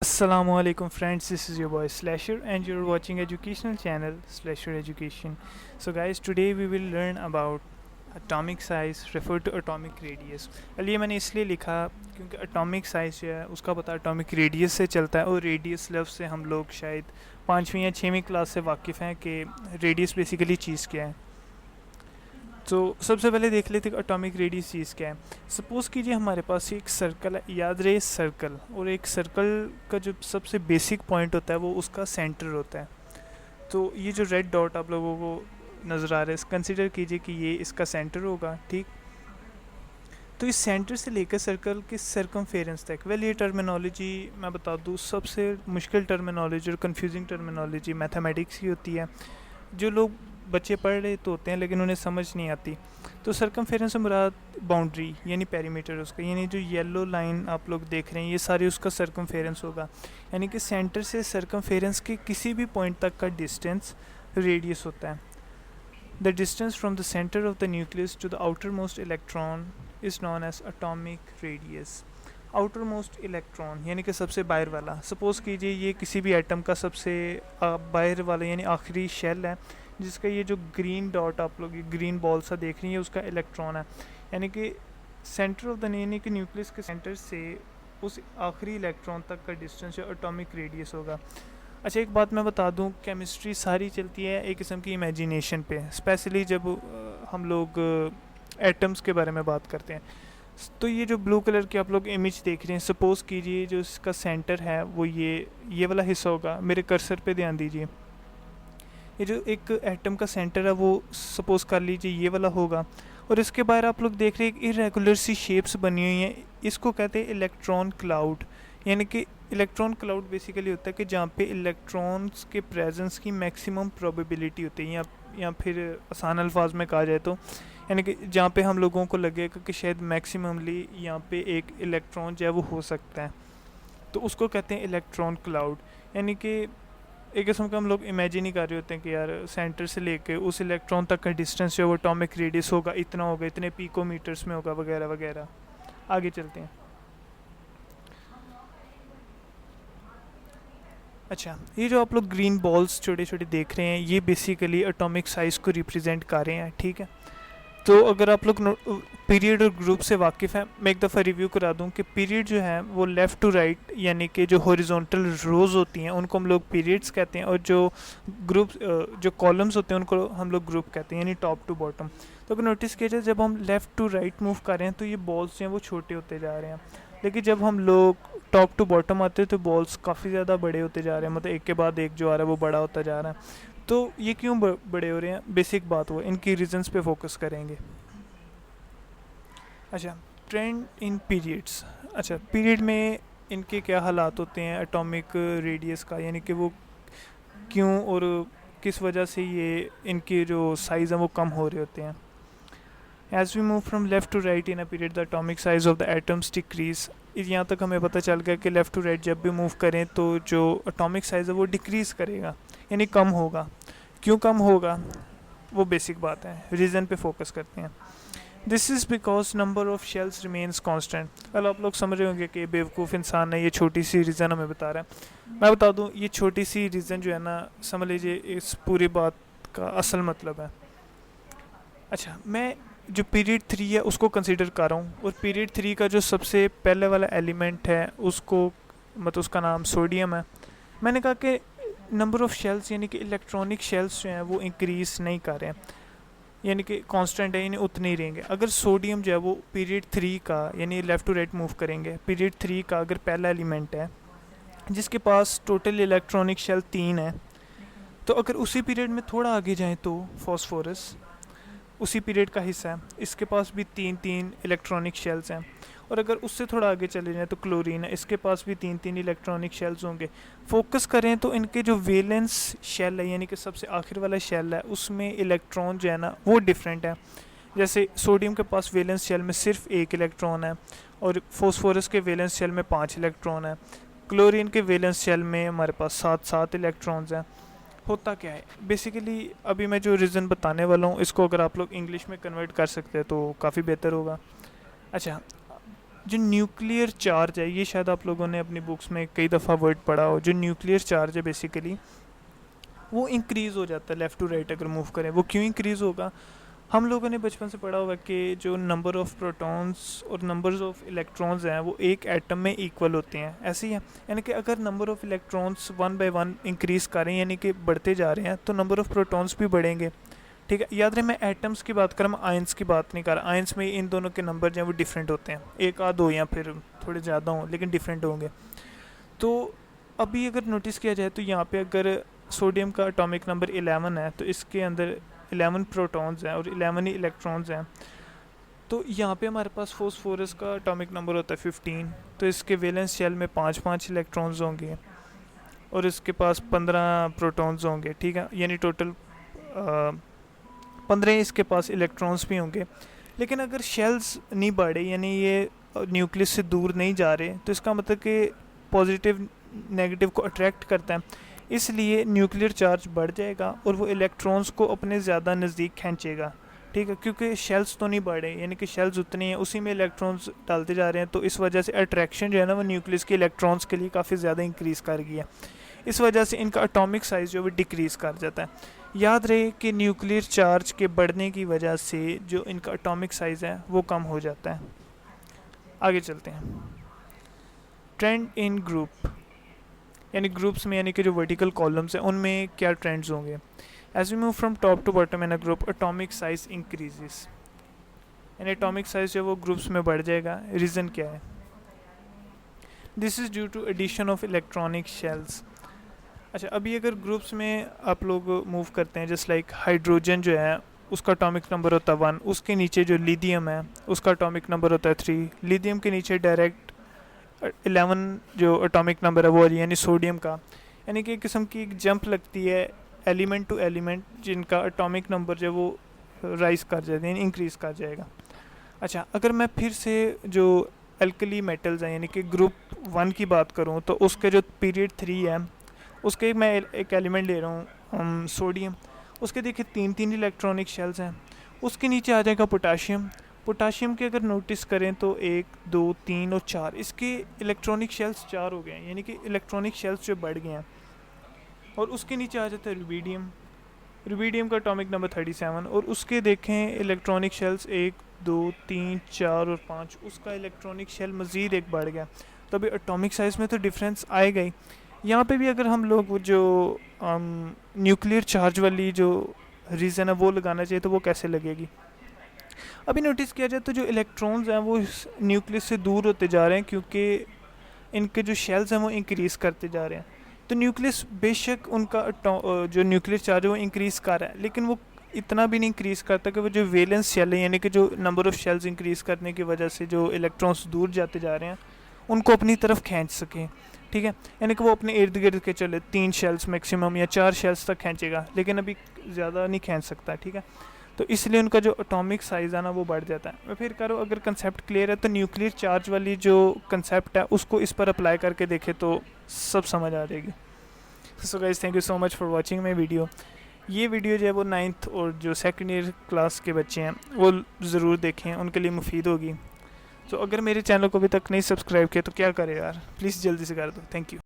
Assalamualaikum friends, this is your boy Slasher and you're watching educational channel Slasher Education. So guys, today we will learn about atomic size referred to atomic radius. ये मैंने इसलिए लिखा क्योंकि atomic size जो है उसका पता atomic radius से चलता है और radius लफ्ज़ से हम लोग शायद 5वीं या 6वीं क्लास से वाकिफ़ हैं कि radius बेसिकली चीज़ क्या है। तो सबसे पहले देख लेते हैं अटोमिक रेडियस चीज़ क्या है। सपोज़ कीजिए हमारे पास एक सर्कल है, याद रहे सर्कल, और एक सर्कल का जो सबसे बेसिक पॉइंट होता है वो उसका सेंटर होता है। तो ये जो रेड डॉट आप लोगों को नज़र आ रहा है, कंसिडर कीजिए कि ये इसका सेंटर होगा, ठीक। तो इस सेंटर से लेकर सर्कल के सर्कमफेरेंस तक, वेल ये टर्मिनोलॉजी मैं बता दूँ सबसे मुश्किल टर्मिनोलॉजी और कंफ्यूजिंग टर्मिनोलॉजी मैथमेटिक्स की होती है। जो लोग बच्चे पढ़ रहे तो होते हैं लेकिन उन्हें समझ नहीं आती। तो सर्कमफेरेंस से मुराद बाउंड्री यानी पेरीमीटर उसका, यानी जो येलो लाइन आप लोग देख रहे हैं ये सारे उसका सर्कमफेरेंस होगा, यानी कि सेंटर से सर्कमफेरेंस के किसी भी पॉइंट तक का डिस्टेंस रेडियस होता है। The distance from the centre of the nucleus to the outer most electron is known as atomic radius. Outer most electron यानी कि सबसे बाहर वाला। सपोज़ कीजिए ये किसी भी एटम का सबसे बाहर वाला यानी आखिरी शेल है, जिसका ये जो ग्रीन डॉट आप लोग ये ग्रीन बॉल सा देख रही है उसका इलेक्ट्रॉन है, यानी कि सेंटर ऑफ द यानी कि न्यूक्लियस के सेंटर से उस आखिरी इलेक्ट्रॉन तक का डिस्टेंस जो एटॉमिक रेडियस होगा। अच्छा एक बात मैं बता दूं, केमिस्ट्री सारी चलती है एक किस्म की इमेजिनेशन पे, स्पेशली जब हम लोग एटम्स के बारे में बात करते हैं। तो ये जो ब्लू कलर की आप लोग इमेज देख रहे हैं, सपोज़ कीजिए जो इसका सेंटर है वो ये वाला हिस्सा होगा। मेरे कर्सर पे ध्यान दीजिए, ये जो एक एटम का सेंटर है वो सपोज़ कर लीजिए ये वाला होगा, और इसके बाहर आप लोग देख रहे हैं एक इरेगुलर सी शेप्स बनी हुई हैं, इसको कहते हैं इलेक्ट्रॉन क्लाउड। यानी कि इलेक्ट्रॉन क्लाउड बेसिकली होता है कि जहाँ पे इलेक्ट्रॉन्स के प्रेजेंस की मैक्सिमम प्रोबेबिलिटी होती है, या फिर आसान अल्फाज में कहा जाए तो यानी कि जहाँ पे हम लोगों को लगेगा कि शायद मैक्सिममली यहाँ पे एक इलेक्ट्रॉन जो है वो हो सकता है, तो उसको कहते हैं इलेक्ट्रॉन क्लाउड। यानी कि एक किस्म का हम लोग इमेजिन ही कर रहे होते हैं कि यार सेंटर से लेके उस इलेक्ट्रॉन तक का डिस्टेंस जो है वो एटॉमिक रेडियस होगा, इतना होगा, इतने पिकोमीटर्स में होगा, वगैरह वगैरह। आगे चलते हैं। अच्छा ये जो आप लोग ग्रीन बॉल्स छोटे छोटे देख रहे हैं ये बेसिकली एटॉमिक साइज़ को रिप्रेजेंट कर रहे हैं, ठीक है। तो अगर आप लोग पीरियड और ग्रुप से वाकिफ़ हैं, मैं एक दफ़ा रिव्यू करा दूं कि पीरियड जो है वो लेफ़्ट टू राइट यानी कि जो हॉरिजॉन्टल रोज़ होती हैं उनको हम लोग पीरियड्स कहते हैं, और जो ग्रुप जो कॉलम्स होते हैं उनको हम लोग ग्रुप कहते हैं, यानी टॉप टू बॉटम। तो अगर नोटिस किया जाए जब हम लेफ़्ट टू राइट मूव कर रहे हैं तो ये बॉल्स जो हैं वो छोटे होते जा रहे हैं, लेकिन जब हम लोग टॉप टू बॉटम आते हैं तो बॉल्स काफ़ी ज़्यादा बड़े होते जा रहे हैं, मतलब एक के बाद एक जो आ रहा है वो बड़ा होता जा रहा है। तो ये क्यों बड़े हो रहे हैं, बेसिक बात वो इनकी रीजंस पे फोकस करेंगे। अच्छा ट्रेंड इन पीरियड्स। अच्छा पीरियड में इनके क्या हालात होते हैं एटॉमिक रेडियस का, यानी कि वो क्यों और किस वजह से ये इनके जो साइज़ हैं वो कम हो रहे होते हैं। As we move from left to right in a period the atomic size of the atoms decrease. यहाँ तक हमें पता चल गया कि लेफ़्ट टू राइट जब भी मूव करें तो जो एटॉमिक साइज़ है वो डिक्रीज़ करेगा, यानी कम होगा। क्यों कम होगा वो बेसिक बात है, रीज़न पे फोकस करते हैं। This is because number of shells remains constant. कल आप लोग समझ रहे होंगे कि बेवकूफ़ इंसान है, ये छोटी सी रीज़न हमें बता रहा है। मैं बता दूँ ये छोटी सी रीज़न जो है ना, समझ लीजिए इस पूरी बात का असल मतलब है। अच्छा मैं जो पीरियड 3 है उसको कंसिडर कर रहा हूँ, और पीरियड 3 का जो सबसे पहले वाला एलिमेंट है उसको मतलब उसका नाम सोडियम है। मैंने कहा कि नंबर ऑफ़ शेल्स यानी कि इलेक्ट्रॉनिक शेल्स जो हैं वो इंक्रीज़ नहीं कर रहे हैं, यानी कि कांस्टेंट है, यानी उतने ही रहेंगे। अगर सोडियम जो है वो पीरियड 3 का यानी लेफ़्ट टू राइट मूव करेंगे, पीरियड 3 का अगर पहला एलिमेंट है जिसके पास टोटल इलेक्ट्रॉनिक शेल 3 है, तो अगर उसी पीरियड में थोड़ा आगे जाएँ तो फॉस्फोरस उसी पीरियड का हिस्सा है, इसके पास भी 3 इलेक्ट्रॉनिक शेल्स हैं। और अगर उससे थोड़ा आगे चले जाएँ तो क्लोरीन है, इसके पास भी 3 इलेक्ट्रॉनिक शेल्स होंगे। फोकस करें तो इनके जो वेलेंस शेल है यानी कि सबसे आखिर वाला शेल है उसमें इलेक्ट्रॉन जो है ना वो डिफरेंट है। जैसे सोडियम के पास वेलेंस शेल में सिर्फ 1 इलेक्ट्रॉन है, और फॉस्फोरस के वेलेंस शेल में 5 इलेक्ट्रॉन है। क्लोरीन के वेलेंस शेल में हमारे पास 7 इलेक्ट्रॉन्स हैं। होता क्या है बेसिकली, अभी मैं जो रीज़न बताने वाला हूँ इसको अगर आप लोग इंग्लिश में कन्वर्ट कर सकते हैं तो काफ़ी बेहतर होगा। अच्छा जो न्यूक्लियर चार्ज है, ये शायद आप लोगों ने अपनी बुक्स में कई दफ़ा वर्ड पढ़ा हो, जो न्यूक्लियर चार्ज है बेसिकली वो इंक्रीज़ हो जाता है लेफ़्ट टू राइट अगर मूव करें। वो क्यों इंक्रीज़ होगा? हम लोगों ने बचपन से पढ़ा होगा कि जो नंबर ऑफ़ प्रोटॉन्स और नंबर्स ऑफ़ इलेक्ट्रॉन्स हैं वो एक एटम में इक्वल होते हैं, ऐसे ही है। यानी कि अगर number of electrons 1 by 1 increase करें यानी कि बढ़ते जा रहे हैं तो नंबर ऑफ़ प्रोटॉन्स भी बढ़ेंगे, ठीक है। याद रहे मैं एटम्स की बात कर रहा हूँ, आयंस की बात नहीं कर रहा। आयंस में इन दोनों के नंबर जो हैं वो डिफरेंट होते हैं, एक आध हो या फिर थोड़े ज़्यादा हों लेकिन डिफरेंट होंगे। तो अभी अगर नोटिस किया जाए तो यहाँ पे अगर सोडियम का एटॉमिक नंबर 11 है तो इसके अंदर 11 प्रोटॉन्स हैं और 11 ही इलेक्ट्रॉन्स हैं। तो यहाँ पे हमारे पास फॉस्फोरस का एटॉमिक नंबर होता है 15, तो इसके वैलेंस शेल में 5 इलेक्ट्रॉन्स होंगे और इसके पास 15 प्रोटॉन्स होंगे, ठीक है। यानी टोटल 15 इसके पास इलेक्ट्रॉन्स भी होंगे। लेकिन अगर शेल्स नहीं बढ़े यानी ये न्यूक्लियस से दूर नहीं जा रहे तो इसका मतलब कि पॉजिटिव नेगेटिव को अट्रैक्ट करता है, इसलिए न्यूक्लियर चार्ज बढ़ जाएगा और वो इलेक्ट्रॉन्स को अपने ज़्यादा नज़दीक खींचेगा, ठीक है। क्योंकि शेल्स तो नहीं बढ़े यानी कि शेल्स उतनी हैं, उसी में इलेक्ट्रॉन्स डालते जा रहे हैं, तो इस वजह से अट्रैक्शन जो है ना वो न्यूक्लियस के इलेक्ट्रॉन्स के लिए काफ़ी ज़्यादा इंक्रीज़ कर गया। इस वजह से इनका एटॉमिक साइज़ जो है वो डिक्रीज़ कर जाता है। याद रहे कि न्यूक्लियर चार्ज के बढ़ने की वजह से जो इनका एटॉमिक साइज़ है वो कम हो जाता है। आगे चलते हैं। ट्रेंड इन ग्रुप यानी ग्रुप्स में यानी कि जो वर्टिकल कॉलम्स हैं उनमें क्या ट्रेंड्स होंगे। As we move from top to bottom in a group atomic size increases, यानी एटॉमिक साइज जो वो ग्रुप्स में बढ़ जाएगा। रीज़न क्या है? This is due to addition of electronic shells. अच्छा, अभी अगर ग्रुप्स में आप लोग मूव करते हैं जस्ट लाइक हाइड्रोजन जो है उसका एटॉमिक नंबर होता है 1, उसके नीचे जो लिथियम है उसका एटॉमिक नंबर होता है 3, लिथियम के नीचे डायरेक्ट 11 जो एटॉमिक नंबर है वो यानी सोडियम का, यानी कि एक किस्म की एक जंप लगती है एलिमेंट टू एलिमेंट जिनका एटॉमिक नंबर जो वो राइज कर जाते हैं, इंक्रीज़ कर जाएगा। अच्छा, अगर मैं फिर से जो एल्कली मेटल्स हैं यानी कि ग्रुप 1 की बात करूँ तो उसके जो पीरियड 3 है उसके मैं एक एलिमेंट ले रहा हूँ सोडियम, उसके देखिए 3 इलेक्ट्रॉनिक शेल्स हैं। उसके नीचे आ जाएगा पोटाशियम। पोटाशियम के अगर नोटिस करें तो 1 2 3 और 4 इसके इलेक्ट्रॉनिक शेल्स 4 हो गए हैं, यानी कि इलेक्ट्रॉनिक शेल्स जो बढ़ गए हैं। और उसके नीचे आ जाता है रुबीडियम। रुबीडियम का एटॉमिक नंबर 37 और उसके देखें इलेक्ट्रॉनिक शेल्स 1 2 3 4 और 5, उसका इलेक्ट्रॉनिक शेल मज़ीद एक बढ़ गया। तो अभी एटॉमिक साइज़ में तो डिफरेंस आएगा ही। यहाँ पे भी अगर हम लोग जो न्यूक्लियर चार्ज वाली जो रीज़न है वो लगाना चाहिए तो वो कैसे लगेगी। अभी नोटिस किया जाए तो जो इलेक्ट्रॉन्स हैं वो न्यूक्लियस से दूर होते जा रहे हैं क्योंकि इनके जो शेल्स हैं वो इंक्रीज़ करते जा रहे हैं। तो न्यूक्लियस बेशक उनका जो न्यूक्लियर चार्ज है वो इंक्रीज़ कर रहा है लेकिन वो इतना भी नहीं इंक्रीज़ करता कि वो जो वैलेंस शेल है यानी कि जो नंबर ऑफ़ शेल्स इंक्रीज़ करने की वजह से जो इलेक्ट्रॉन्स दूर जाते जा रहे हैं उनको अपनी तरफ खींच सकें, ठीक है। यानी कि वो अपने इर्द गिर्द के चले 3 शेल्स मैक्सिमम या 4 शेल्स तक खींचेगा लेकिन अभी ज़्यादा नहीं खींच सकता, ठीक है। तो इसलिए उनका जो एटॉमिक साइज़ है ना वो बढ़ जाता है। मैं फिर करो अगर कंसेप्ट क्लियर है तो न्यूक्लियर चार्ज वाली जो कंसेप्ट है उसको इस पर अप्लाई करके देखें तो सब समझ आ जाएगी। So guys, thank you so much for watching my video. ये वीडियो जो है वो 9th और जो 2nd ईयर क्लास के बच्चे हैं वो ज़रूर देखें, उनके लिए मुफीद होगी। तो अगर मेरे चैनल को अभी तक नहीं सब्सक्राइब किया तो क्या करें यार, प्लीज़ जल्दी से कर दो। Thank you.